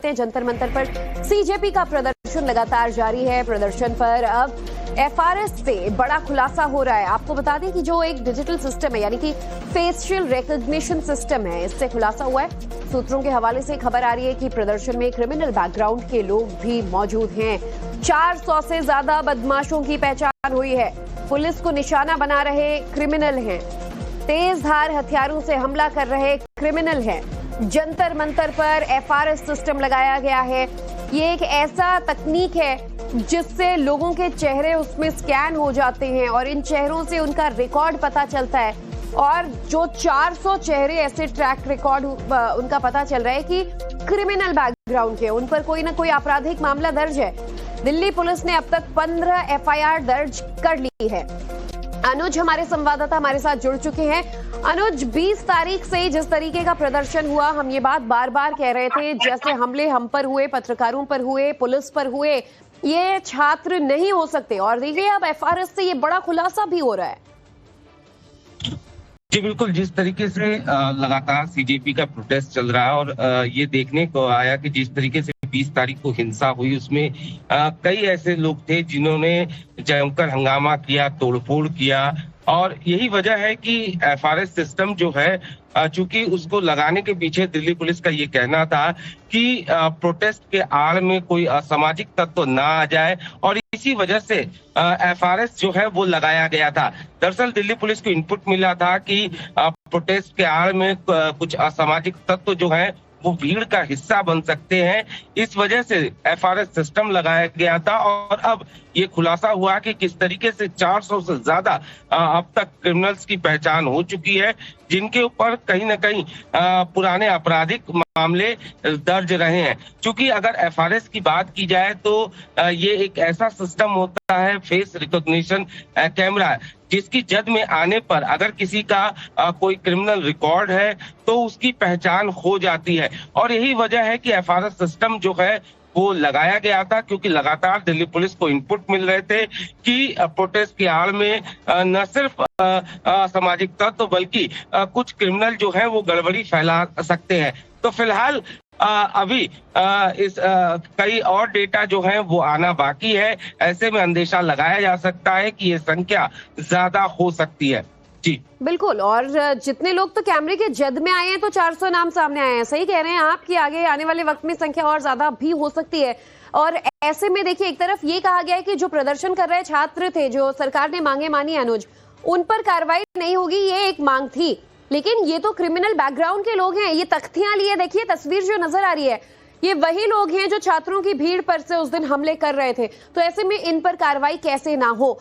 हैं जंतर मंतर पर सीजेपी का प्रदर्शन लगातार जारी है। प्रदर्शन पर अब एफआरएस से बड़ा खुलासा हो रहा है। आपको बता दें कि जो एक डिजिटल सिस्टम है यानी कि फेशियल रिकॉग्निशन सिस्टम है, इससे खुलासा हुआ है। सूत्रों के हवाले से खबर आ रही है कि प्रदर्शन में क्रिमिनल बैकग्राउंड के लोग भी मौजूद हैं। 400 से ज्यादा बदमाशों की पहचान हुई है। पुलिस को निशाना बना रहे क्रिमिनल हैं, तेज धार हथियारों से हमला कर रहे क्रिमिनल हैं। जंतर मंतर पर एफआरएस सिस्टम लगाया गया है। ये एक ऐसा तकनीक है जिससे लोगों के चेहरे उसमें स्कैन हो जाते हैं और इन चेहरों से उनका रिकॉर्ड पता चलता है। और जो 400 चेहरे ऐसे ट्रैक रिकॉर्ड उनका पता चल रहा है कि क्रिमिनल बैकग्राउंड के, उन पर कोई ना कोई आपराधिक मामला दर्ज है। दिल्ली पुलिस ने अब तक 15 एफआईआर दर्ज कर ली है। अनुज हमारे संवाददाता हमारे साथ जुड़ चुके हैं। अनुज, 20 तारीख से जिस तरीके का प्रदर्शन हुआ, हम ये बात बार बार कह रहे थे, जैसे हमले हम पर हुए, पत्रकारों पर हुए, पुलिस पर हुए, ये छात्र नहीं हो सकते। और देखिए अब एफआरएस से ये बड़ा खुलासा भी हो रहा है। जी बिल्कुल, जिस तरीके से लगातार सीजेपी का प्रोटेस्ट चल रहा है और ये देखने को आया कि जिस तरीके से 20 तारीख को हिंसा हुई, उसमें कई ऐसे लोग थे जिन्होंने जमकर हंगामा किया, तोड़फोड़ किया। और यही वजह है कि एफआरएस सिस्टम जो है, चूंकि उसको लगाने के पीछे दिल्ली पुलिस का ये कहना था कि प्रोटेस्ट के आड़ में कोई असामाजिक तत्व ना आ जाए, और इसी वजह से एफआरएस जो है वो लगाया गया था। दरअसल दिल्ली पुलिस को इनपुट मिला था कि प्रोटेस्ट के आड़ में कुछ असामाजिक तत्व जो है वो भीड़ का हिस्सा बन सकते हैं, इस वजह से एफआरएस सिस्टम लगाया गया था। और अब ये खुलासा हुआ कि किस तरीके से 400 से ज्यादा अब तक क्रिमिनल्स की पहचान हो चुकी है, जिनके ऊपर कहीं ना कहीं पुराने आपराधिक मामले दर्ज रहे हैं। क्योंकि अगर एफआरएस की बात की जाए तो ये एक ऐसा सिस्टम होता है, फेस रिकॉग्निशन कैमरा, जिसकी जद में आने पर अगर किसी का कोई क्रिमिनल रिकॉर्ड है तो उसकी पहचान हो जाती है। और यही वजह है कि एफआरएस सिस्टम जो है वो लगाया गया था, क्योंकि लगातार दिल्ली पुलिस को इनपुट मिल रहे थे कि प्रोटेस्ट की आड़ में न सिर्फ सामाजिक तत्व बल्कि कुछ क्रिमिनल जो है वो गड़बड़ी फैला सकते हैं। तो फिलहाल अभी कई और डेटा जो है वो आना बाकी है। ऐसे में अंदेशा लगाया जा सकता है कि ये संख्या ज्यादा हो सकती है। जी बिल्कुल, और जितने लोग तो कैमरे के जद में आए हैं तो 400 नाम सामने आए हैं। सही कह रहे हैं आप कि आगे आने वाले वक्त में संख्या और ज्यादा भी हो सकती है। और ऐसे में देखिए, एक तरफ ये कहा गया है कि जो प्रदर्शन कर रहे छात्र थे, जो सरकार ने मांगे मानी अनुज, उन पर कार्रवाई नहीं होगी, ये एक मांग थी। लेकिन ये तो क्रिमिनल बैकग्राउंड के लोग हैं। ये तख्तियां लिए देखिए, तस्वीर जो नजर आ रही है, ये वही लोग हैं जो छात्रों की भीड़ पर से उस दिन हमले कर रहे थे। तो ऐसे में इन पर कार्रवाई कैसे ना हो।